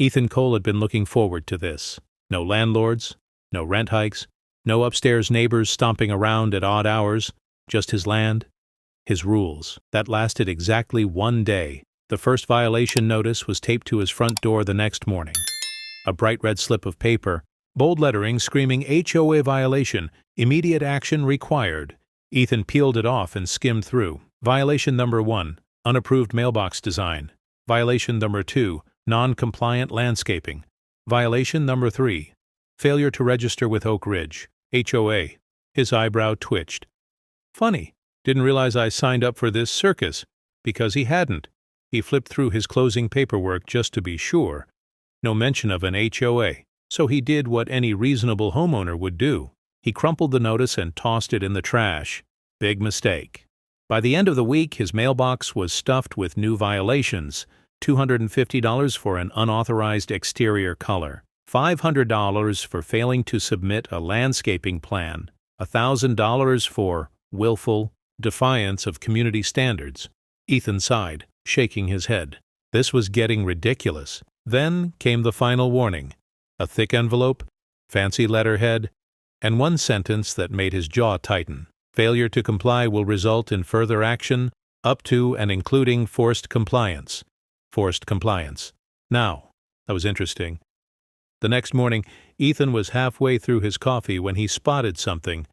Ethan Cole had been looking forward to this. No landlords, no rent hikes, no upstairs neighbors stomping around at odd hours, just his land, his rules. That lasted exactly 1 day. The first violation notice was taped to his front door the next morning. A bright red slip of paper, bold lettering screaming HOA violation, immediate action required. Ethan peeled it off and skimmed through. Violation number 1, unapproved mailbox design. Violation number 2, non-compliant landscaping. Violation number 3, failure to register with Oak Ridge, HOA. His eyebrow twitched. Funny, didn't realize I signed up for this circus, because he hadn't. He flipped through his closing paperwork just to be sure. No mention of an HOA, so he did what any reasonable homeowner would do. He crumpled the notice and tossed it in the trash. Big mistake. By the end of the week, his mailbox was stuffed with new violations. $250 for an unauthorized exterior color, $500 for failing to submit a landscaping plan, $1,000 for willful defiance of community standards. Ethan sighed, shaking his head. This was getting ridiculous. Then came the final warning. A thick envelope, fancy letterhead, and one sentence that made his jaw tighten. Failure to comply will result in further action, up to and including forced compliance. Forced compliance. Now, that was interesting. The next morning, Ethan was halfway through his coffee when he spotted something.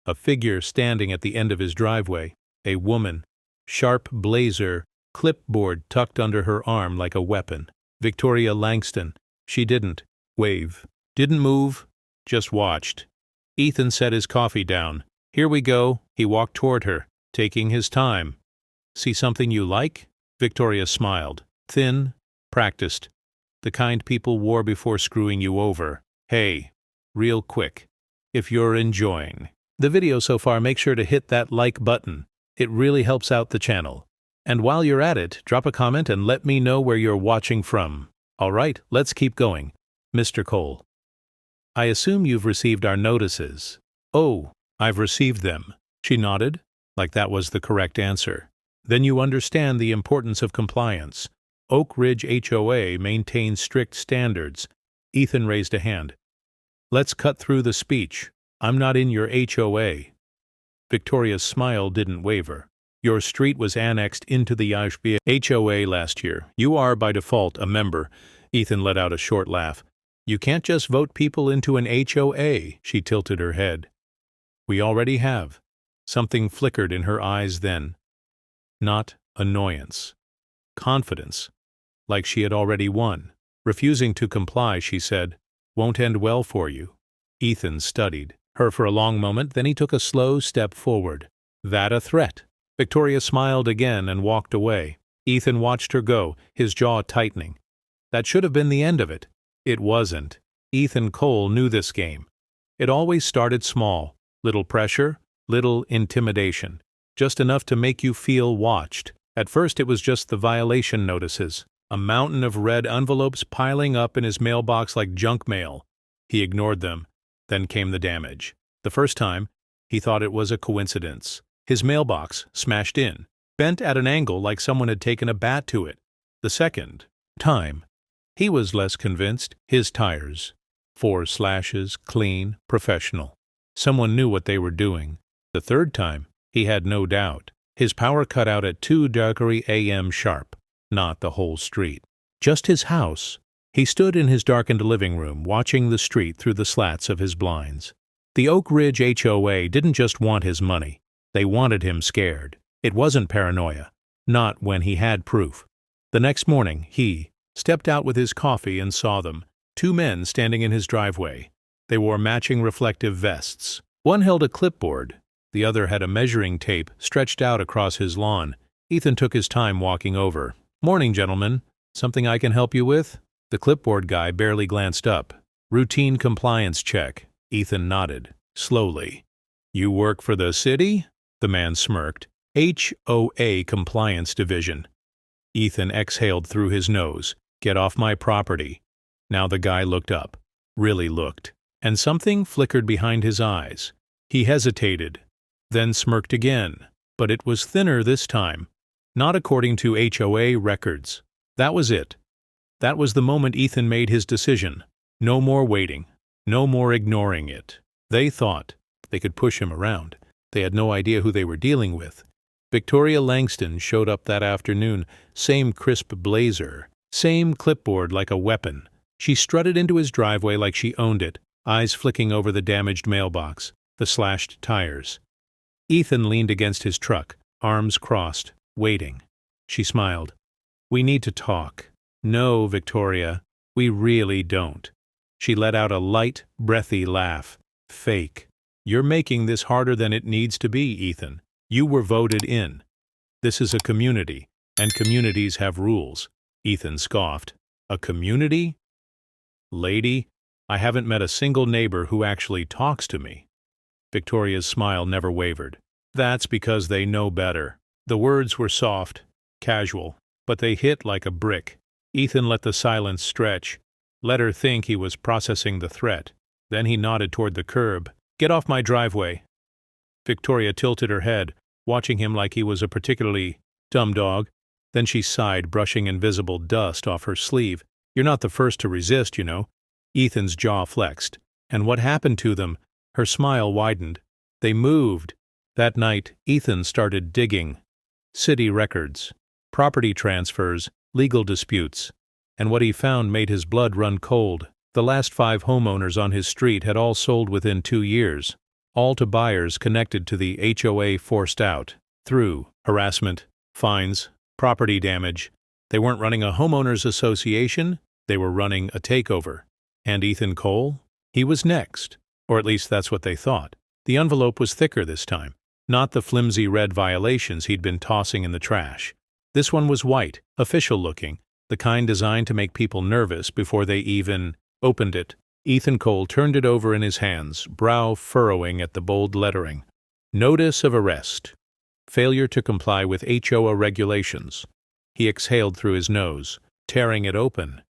A figure standing at the end of his driveway. A woman. Sharp blazer, clipboard tucked under her arm like a weapon. Victoria Langston. She didn't wave. Didn't move. Just watched. Ethan set his coffee down. Here we go. He walked toward her, taking his time. See something you like? Victoria smiled. Thin, practiced. The kind people wore before screwing you over. Hey, real quick, if you're enjoying the video so far, make sure to hit that like button. It really helps out the channel. And while you're at it, drop a comment and let me know where you're watching from. All right, let's keep going. Mr. Cole. I assume you've received our notices. Oh, I've received them. She nodded, like that was the correct answer. Then you understand the importance of compliance. Oak Ridge HOA maintains strict standards. Ethan raised a hand. Let's cut through the speech. I'm not in your HOA. Victoria's smile didn't waver. Your street was annexed into the HOA last year. You are, by default, a member. Ethan let out a short laugh. You can't just vote people into an HOA. She tilted her head. We already have. Something flickered in her eyes then. Not annoyance. Confidence. Like she had already won. Refusing to comply, she said, won't end well for you. Ethan studied her for a long moment, then he took a slow step forward. That a threat? Victoria smiled again and walked away. Ethan watched her go, his jaw tightening. That should have been the end of it. It wasn't. Ethan Cole knew this game. It always started small. Little pressure, little intimidation. Just enough to make you feel watched. At first it was just the violation notices. A mountain of red envelopes piling up in his mailbox like junk mail. He ignored them. Then came the damage. The first time, he thought it was a coincidence. His mailbox, smashed in, bent at an angle like someone had taken a bat to it. The second time, he was less convinced. His tires. 4 slashes, clean, professional. Someone knew what they were doing. The third time, he had no doubt. His power cut out at 2:30 a.m. sharp. Not the whole street. Just his house. He stood in his darkened living room, watching the street through the slats of his blinds. The Oak Ridge HOA didn't just want his money. They wanted him scared. It wasn't paranoia. Not when he had proof. The next morning, he stepped out with his coffee and saw them. 2 men standing in his driveway. They wore matching reflective vests. One held a clipboard. The other had a measuring tape stretched out across his lawn. Ethan took his time walking over. Morning, gentlemen. Something I can help you with? The clipboard guy barely glanced up. Routine compliance check. Ethan nodded. Slowly. You work for the city? The man smirked. HOA Compliance Division. Ethan exhaled through his nose. Get off my property. Now the guy looked up. Really looked. And something flickered behind his eyes. He hesitated. Then smirked again. But it was thinner this time. Not according to HOA records. That was it. That was the moment Ethan made his decision. No more waiting. No more ignoring it. They thought they could push him around. They had no idea who they were dealing with. Victoria Langston showed up that afternoon, same crisp blazer, same clipboard like a weapon. She strutted into his driveway like she owned it, eyes flicking over the damaged mailbox, the slashed tires. Ethan leaned against his truck, arms crossed, waiting. She smiled. "We need to talk." "No, Victoria, we really don't." She let out a light, breathy laugh. "Fake. You're making this harder than it needs to be, Ethan. You were voted in. This is a community, and communities have rules." Ethan scoffed. "A community? Lady, I haven't met a single neighbor who actually talks to me." Victoria's smile never wavered. "That's because they know better." The words were soft, casual, but they hit like a brick. Ethan let the silence stretch, let her think he was processing the threat. Then he nodded toward the curb. "Get off my driveway." Victoria tilted her head, watching him like he was a particularly dumb dog. Then she sighed, brushing invisible dust off her sleeve. "You're not the first to resist, you know." Ethan's jaw flexed. "And what happened to them?" Her smile widened. "They moved." That night, Ethan started digging. City records, property transfers, legal disputes. And what he found made his blood run cold. The last 5 homeowners on his street had all sold within 2 years. All to buyers connected to the HOA forced out, through harassment, fines, property damage. They weren't running a homeowners association, they were running a takeover. And Ethan Cole? He was next, or at least that's what they thought. The envelope was thicker this time, not the flimsy red violations he'd been tossing in the trash. This one was white, official-looking, the kind designed to make people nervous before they even opened it. Ethan Cole turned it over in his hands, brow furrowing at the bold lettering. Notice of arrest. Failure to comply with HOA regulations. He exhaled through his nose, tearing it open.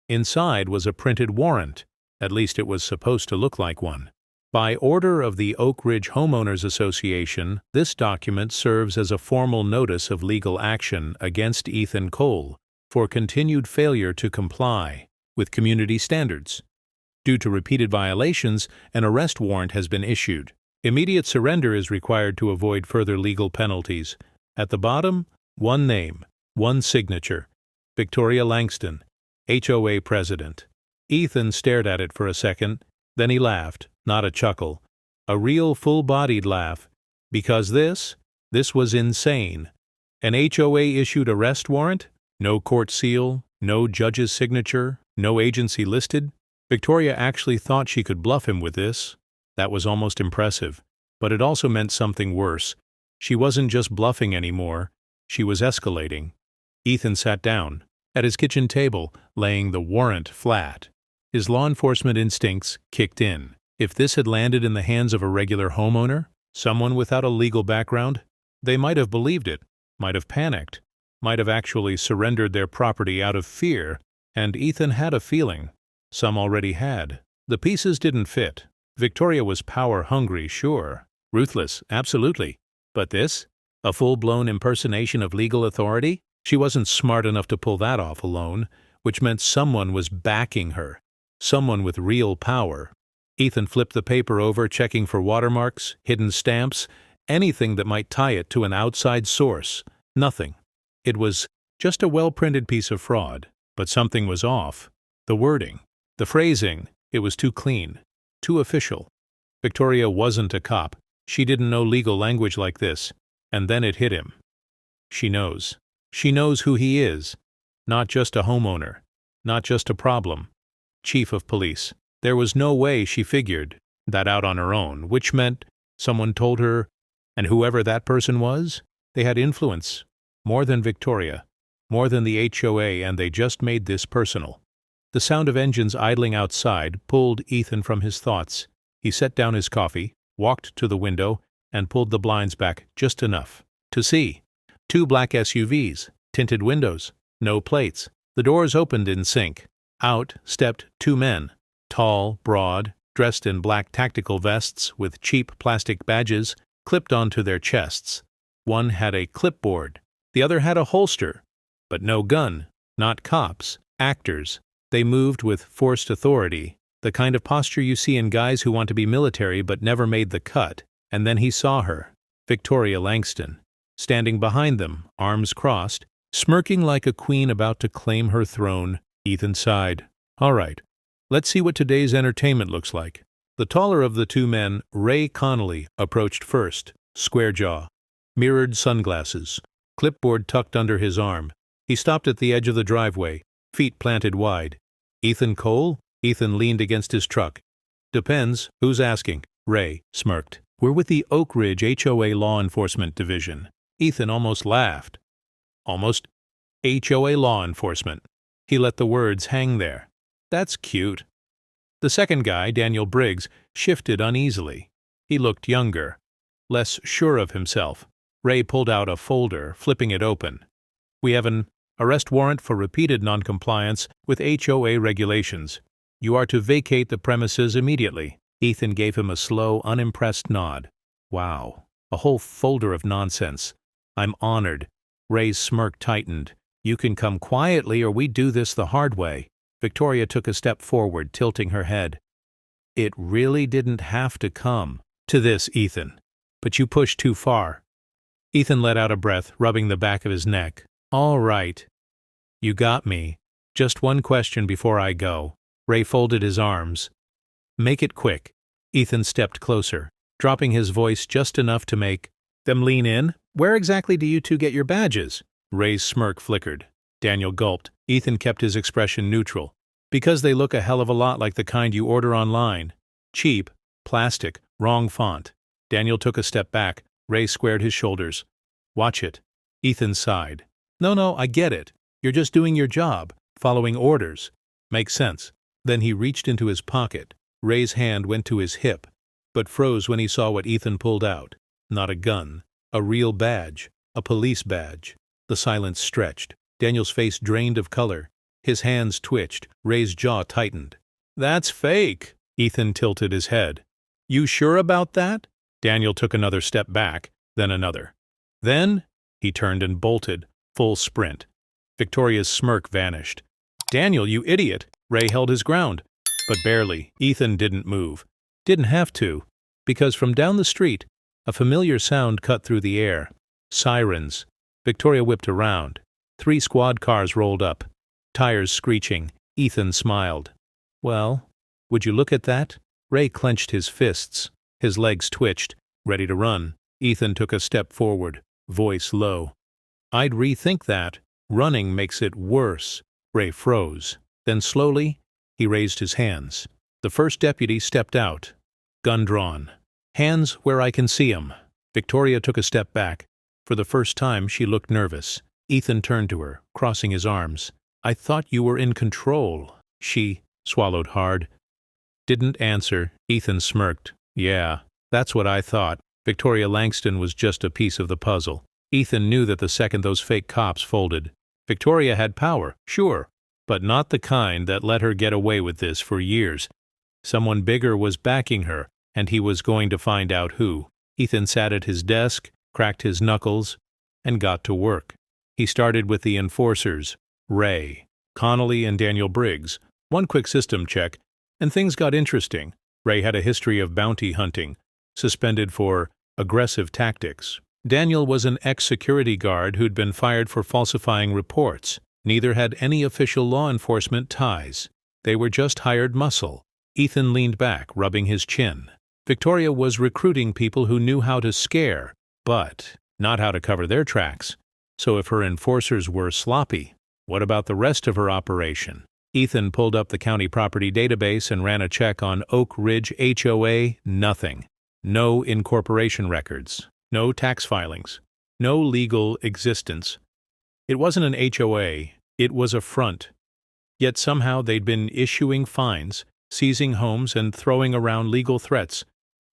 Inside was a printed warrant. At least it was supposed to look like one. By order of the Oak Ridge Homeowners Association, this document serves as a formal notice of legal action against Ethan Cole for continued failure to comply with community standards. Due to repeated violations, an arrest warrant has been issued. Immediate surrender is required to avoid further legal penalties. At the bottom, one name, one signature. Victoria Langston, HOA President. Ethan stared at it for a second, then he laughed, not a chuckle. A real full-bodied laugh. Because this was insane. An HOA-issued arrest warrant? No court seal, no judge's signature, no agency listed? Victoria actually thought she could bluff him with this. That was almost impressive. But it also meant something worse. She wasn't just bluffing anymore. She was escalating. Ethan sat down, at his kitchen table, laying the warrant flat. His law enforcement instincts kicked in. If this had landed in the hands of a regular homeowner, someone without a legal background, they might have believed it, might have panicked, might have actually surrendered their property out of fear, and Ethan had a feeling. Some already had. The pieces didn't fit. Victoria was power-hungry, sure. Ruthless, absolutely. But this? A full-blown impersonation of legal authority? She wasn't smart enough to pull that off alone, which meant someone was backing her. Someone with real power. Ethan flipped the paper over, checking for watermarks, hidden stamps, anything that might tie it to an outside source. Nothing. It was just a well-printed piece of fraud. But something was off. The wording. The phrasing. It was too clean. Too official. Victoria wasn't a cop. She didn't know legal language like this. And then it hit him. She knows. She knows who he is. Not just a homeowner. Not just a problem. Chief of police. There was no way she figured that out on her own, which meant someone told her, and whoever that person was, they had influence. More than Victoria. More than the HOA, and they just made this personal. The sound of engines idling outside pulled Ethan from his thoughts. He set down his coffee, walked to the window, and pulled the blinds back just enough to see. 2 black SUVs, tinted windows, no plates. The doors opened in sync. Out stepped 2 men, tall, broad, dressed in black tactical vests with cheap plastic badges clipped onto their chests. One had a clipboard, the other had a holster, but no gun, not cops. Actors. They moved with forced authority, the kind of posture you see in guys who want to be military but never made the cut. And then he saw her, Victoria Langston, standing behind them, arms crossed, smirking like a queen about to claim her throne. Ethan sighed. All right, let's see what today's entertainment looks like. The taller of the two men, Ray Connolly, approached first, square jaw, mirrored sunglasses, clipboard tucked under his arm. He stopped at the edge of the driveway, feet planted wide. Ethan Cole? Ethan leaned against his truck. Depends. Who's asking? Ray smirked. We're with the Oak Ridge HOA Law Enforcement Division. Ethan almost laughed. Almost. HOA Law Enforcement. He let the words hang there. That's cute. The second guy, Daniel Briggs, shifted uneasily. He looked younger, less sure of himself. Ray pulled out a folder, flipping it open. We have an arrest warrant for repeated noncompliance with HOA regulations. You are to vacate the premises immediately. Ethan gave him a slow, unimpressed nod. Wow, a whole folder of nonsense. I'm honored. Ray's smirk tightened. You can come quietly or we do this the hard way. Victoria took a step forward, tilting her head. It really didn't have to come to this, Ethan. But you pushed too far. Ethan let out a breath, rubbing the back of his neck. All right. You got me. Just one question before I go. Ray folded his arms. Make it quick. Ethan stepped closer, dropping his voice just enough to make them lean in. Where exactly do you two get your badges? Ray's smirk flickered. Daniel gulped. Ethan kept his expression neutral. Because they look a hell of a lot like the kind you order online. Cheap, plastic, wrong font. Daniel took a step back. Ray squared his shoulders. Watch it. Ethan sighed. No, I get it. You're just doing your job, following orders. Makes sense. Then he reached into his pocket. Ray's hand went to his hip, but froze when he saw what Ethan pulled out. Not a gun. A real badge. A police badge. The silence stretched. Daniel's face drained of color. His hands twitched. Ray's jaw tightened. That's fake. Ethan tilted his head. You sure about that? Daniel took another step back, then another. Then he turned and bolted, full sprint. Victoria's smirk vanished. Daniel, you idiot! Ray held his ground. But barely. Ethan didn't move. Didn't have to, because from down the street, a familiar sound cut through the air. Sirens. Victoria whipped around. 3 squad cars rolled up. Tires screeching. Ethan smiled. Well, would you look at that? Ray clenched his fists. His legs twitched, ready to run. Ethan took a step forward, voice low. I'd rethink that. Running makes it worse. Ray froze. Then slowly, he raised his hands. The first deputy stepped out, gun drawn. Hands where I can see 'em. Victoria took a step back. For the first time, she looked nervous. Ethan turned to her, crossing his arms. I thought you were in control. She swallowed hard. Didn't answer. Ethan smirked. Yeah, that's what I thought. Victoria Langston was just a piece of the puzzle. Ethan knew that the second those fake cops folded. Victoria had power, sure, but not the kind that let her get away with this for years. Someone bigger was backing her, and he was going to find out who. Ethan sat at his desk, cracked his knuckles, and got to work. He started with the enforcers, Ray, Connolly, and Daniel Briggs. One quick system check, and things got interesting. Ray had a history of bounty hunting, suspended for aggressive tactics. Daniel was an ex-security guard who'd been fired for falsifying reports. Neither had any official law enforcement ties. They were just hired muscle. Ethan leaned back, rubbing his chin. Victoria was recruiting people who knew how to scare, but not how to cover their tracks. So if her enforcers were sloppy, what about the rest of her operation? Ethan pulled up the county property database and ran a check on Oak Ridge HOA. Nothing. No incorporation records. No tax filings. No legal existence. It wasn't an HOA. It was a front. Yet somehow they'd been issuing fines, seizing homes, and throwing around legal threats,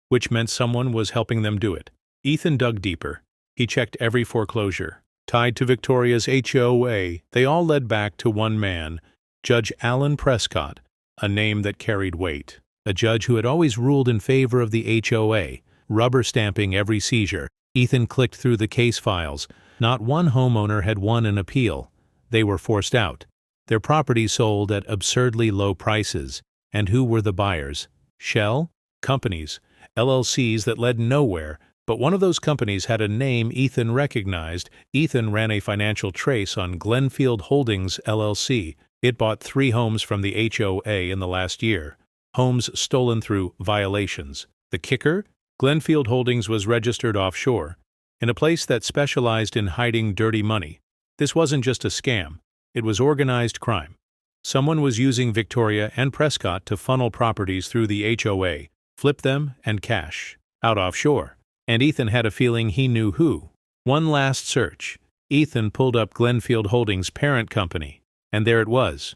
which meant someone was helping them do it. Ethan dug deeper. He checked every foreclosure. Tied to Victoria's HOA, they all led back to one man, Judge Alan Prescott, a name that carried weight. A judge who had always ruled in favor of the HOA, rubber-stamping every seizure. Ethan clicked through the case files. Not one homeowner had won an appeal. They were forced out. Their properties sold at absurdly low prices. And who were the buyers? Shell? Companies. LLCs that led nowhere. But one of those companies had a name Ethan recognized. Ethan ran a financial trace on Glenfield Holdings, LLC. It bought 3 homes from the HOA in the last year. Homes stolen through violations. The kicker? Glenfield Holdings was registered offshore, in a place that specialized in hiding dirty money. This wasn't just a scam. It was organized crime. Someone was using Victoria and Prescott to funnel properties through the HOA, flip them, and cash out offshore. And Ethan had a feeling he knew who. One last search. Ethan pulled up Glenfield Holdings' parent company, and there it was.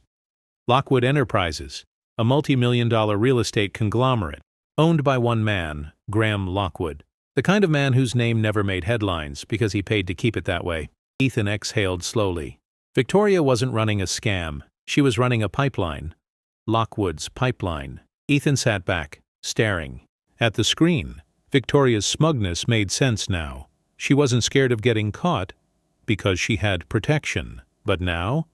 Lockwood Enterprises, a multi-million-dollar real estate conglomerate, owned by one man, Graham Lockwood, the kind of man whose name never made headlines because he paid to keep it that way. Ethan exhaled slowly. Victoria wasn't running a scam. She was running a pipeline. Lockwood's pipeline. Ethan sat back, staring at the screen. Victoria's smugness made sense now. She wasn't scared of getting caught because she had protection. But now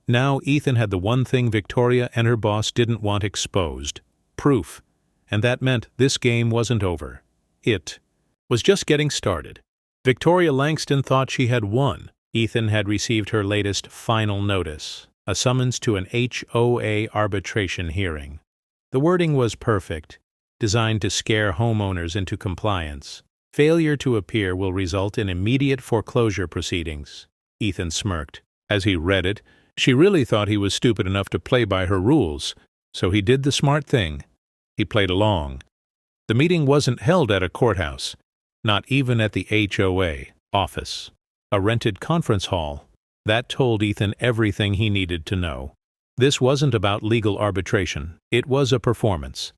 Ethan had the one thing Victoria and her boss didn't want exposed. Proof. And that meant this game wasn't over. It was just getting started. Victoria Langston thought she had won. Ethan had received her latest final notice, a summons to an HOA arbitration hearing. The wording was perfect, designed to scare homeowners into compliance. Failure to appear will result in immediate foreclosure proceedings. Ethan smirked. As he read it, she really thought he was stupid enough to play by her rules, so he did the smart thing. He played along. The meeting wasn't held at a courthouse, not even at the HOA office. A rented conference hall. That told Ethan everything he needed to know. This wasn't about legal arbitration. It was a performance.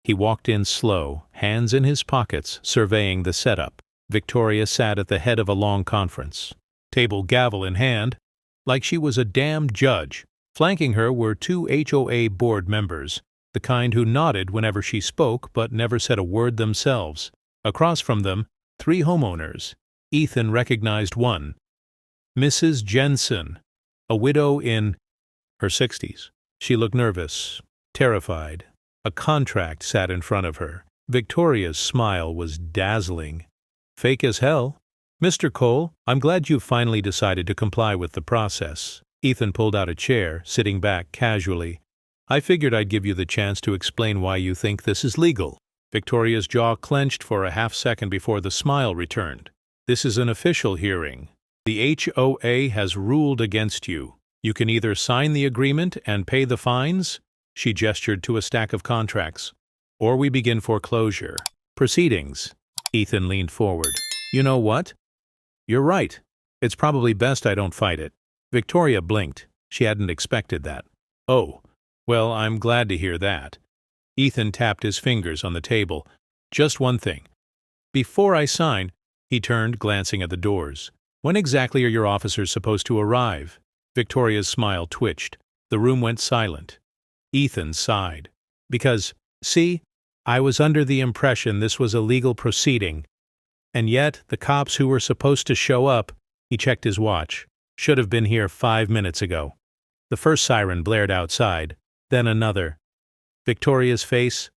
He walked in slow, hands in his pockets, surveying the setup. Victoria sat at the head of a long conference, table gavel in hand, like she was a damned judge. Flanking her were 2 HOA board members, the kind who nodded whenever she spoke but never said a word themselves. Across from them, 3 homeowners. Ethan recognized one. Mrs. Jensen, a widow in her 60s. She looked nervous, terrified. A contract sat in front of her. Victoria's smile was dazzling. Fake as hell. Mr. Cole, I'm glad you've finally decided to comply with the process. Ethan pulled out a chair, sitting back casually. I figured I'd give you the chance to explain why you think this is legal. Victoria's jaw clenched for a half second before the smile returned. This is an official hearing. The HOA has ruled against you. You can either sign the agreement and pay the fines, she gestured to a stack of contracts, or we begin foreclosure proceedings. Ethan leaned forward. You know what? You're right. It's probably best I don't fight it. Victoria blinked. She hadn't expected that. Oh, well, I'm glad to hear that. Ethan tapped his fingers on the table. Just one thing. Before I sign, he turned, glancing at the doors. When exactly are your officers supposed to arrive? Victoria's smile twitched. The room went silent. Ethan sighed. Because, see, I was under the impression this was a legal proceeding. And yet, the cops who were supposed to show up, he checked his watch, should have been here 5 minutes ago. The first siren blared outside, then another. Victoria's face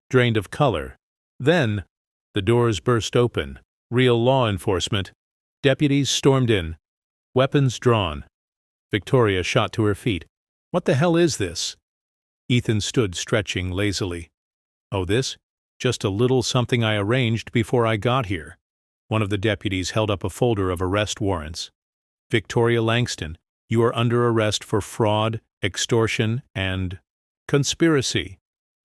drained of color. Then, the doors burst open. Real law enforcement. Deputies stormed in, weapons drawn. Victoria shot to her feet. What the hell is this? Ethan stood stretching lazily. Oh, this? Just a little something I arranged before I got here. One of the deputies held up a folder of arrest warrants. Victoria Langston, you are under arrest for fraud, extortion, and conspiracy.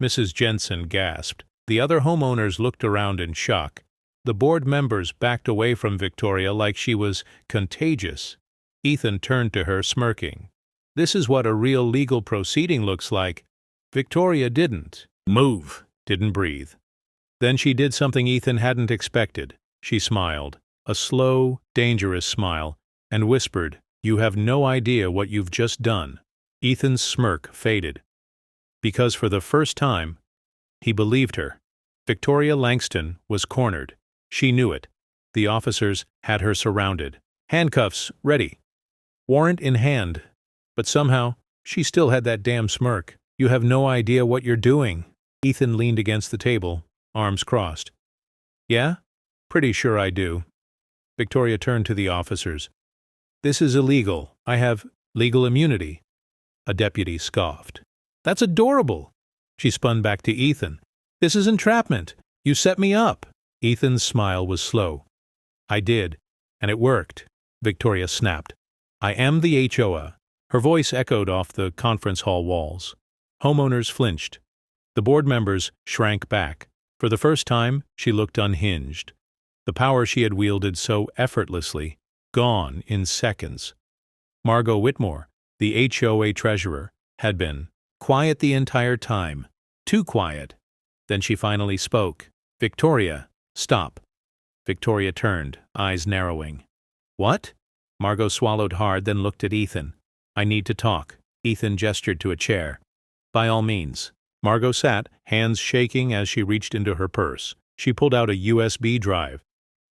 Mrs. Jensen gasped. The other homeowners looked around in shock. The board members backed away from Victoria like she was contagious. Ethan turned to her, smirking. This is what a real legal proceeding looks like. Victoria didn't move, didn't breathe. Then she did something Ethan hadn't expected. She smiled, a slow, dangerous smile, and whispered, You have no idea what you've just done. Ethan's smirk faded. Because for the first time, he believed her. Victoria Langston was cornered. She knew it. The officers had her surrounded. Handcuffs ready. Warrant in hand. But somehow, She still had that damn smirk. "You have no idea what you're doing." Ethan leaned against the table, arms crossed. "Yeah? Pretty sure I do." Victoria turned to the officers. "This is illegal. I have legal immunity." A deputy scoffed. "That's adorable." She spun back to Ethan. "This is entrapment. You set me up." Ethan's smile was slow. "I did, and it worked," Victoria snapped. "I am the HOA." Her voice echoed off the conference hall walls. Homeowners flinched. The board members shrank back. For the first time, she looked unhinged. The power she had wielded so effortlessly, gone in seconds. Margot Whitmore, the HOA treasurer, had been quiet the entire time. Too quiet. Then she finally spoke. "Victoria, stop." Victoria turned, eyes narrowing. "What?" Margot swallowed hard, then looked at Ethan. "I need to talk." Ethan gestured to a chair. "By all means." Margot sat, hands shaking as she reached into her purse. She pulled out a USB drive.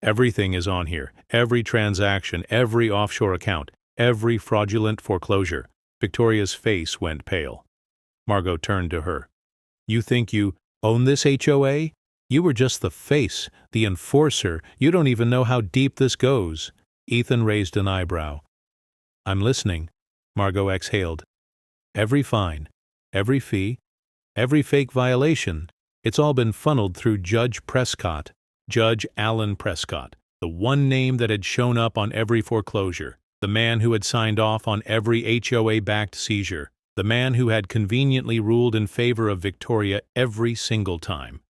"Everything is on here. Every transaction, every offshore account, every fraudulent foreclosure." Victoria's face went pale. Margot turned to her. "You think you own this HOA? You were just the face, the enforcer. You don't even know how deep this goes." Ethan raised an eyebrow. "I'm listening." Margot exhaled. "Every fine, every fee, every fake violation, it's all been funneled through Judge Prescott, Judge Alan Prescott, the one name that had shown up on every foreclosure, the man who had signed off on every HOA-backed seizure, the man who had conveniently ruled in favor of Victoria every single time.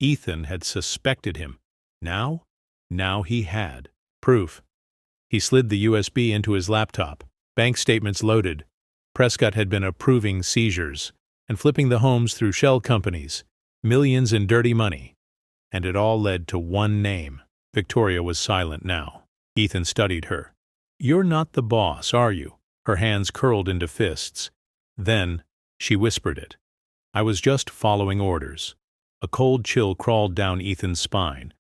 Ethan had suspected him. Now he had proof. He slid the USB into his laptop. Bank statements loaded. Prescott had been approving seizures and flipping the homes through shell companies, millions in dirty money. And it all led to one name. Victoria was silent now. Ethan studied her. "You're not the boss, are you?" Her hands curled into fists. Then she whispered it. "I was just following orders." A cold chill crawled down Ethan's spine.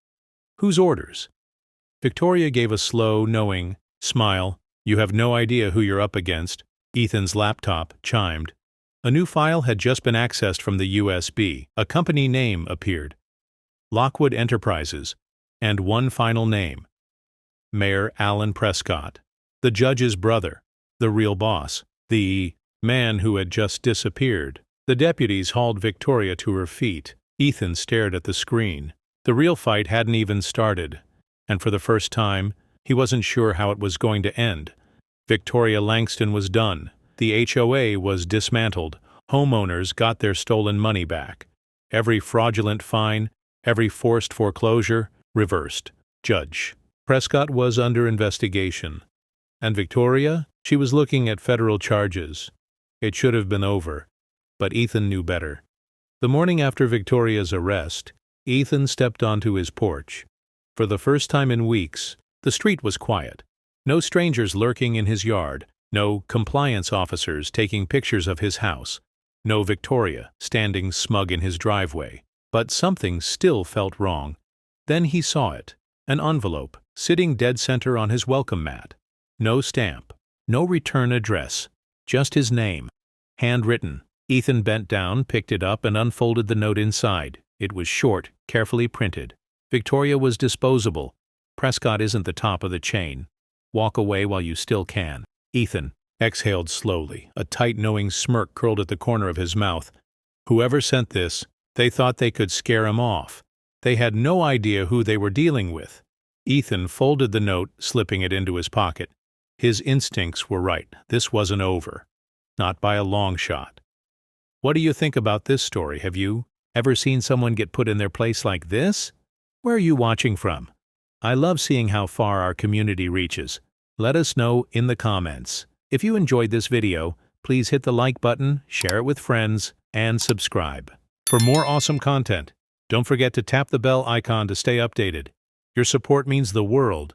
"Whose orders?" Victoria gave a slow, knowing smile. "You have no idea who you're up against." Ethan's laptop chimed. A new file had just been accessed from the USB. A company name appeared. Lockwood Enterprises. And one final name. Mayor Alan Prescott. The judge's brother. The real boss. The man who had just disappeared. The deputies hauled Victoria to her feet. Ethan stared at the screen. The real fight hadn't even started. And for the first time, he wasn't sure how it was going to end. Victoria Langston was done. The HOA was dismantled. Homeowners got their stolen money back. Every fraudulent fine, every forced foreclosure, reversed. Judge Prescott was under investigation. And Victoria? She was looking at federal charges. It should have been over. But Ethan knew better. The morning after Victoria's arrest, Ethan stepped onto his porch. For the first time in weeks, the street was quiet. No strangers lurking in his yard, no compliance officers taking pictures of his house, no Victoria standing smug in his driveway. But something still felt wrong. Then he saw it, an envelope, sitting dead center on his welcome mat. No stamp, no return address, just his name, handwritten. Ethan bent down, picked it up, and unfolded the note inside. It was short, carefully printed. "Victoria was disposable. Prescott isn't the top of the chain. Walk away while you still can." Ethan exhaled slowly. A tight, knowing smirk curled at the corner of his mouth. Whoever sent this, they thought they could scare him off. They had no idea who they were dealing with. Ethan folded the note, slipping it into his pocket. His instincts were right. This wasn't over. Not by a long shot. What do you think about this story? Have you ever seen someone get put in their place like this? Where are you watching from? I love seeing how far our community reaches. Let us know in the comments. If you enjoyed this video, please hit the like button, share it with friends, and subscribe. For more awesome content, don't forget to tap the bell icon to stay updated. Your support means the world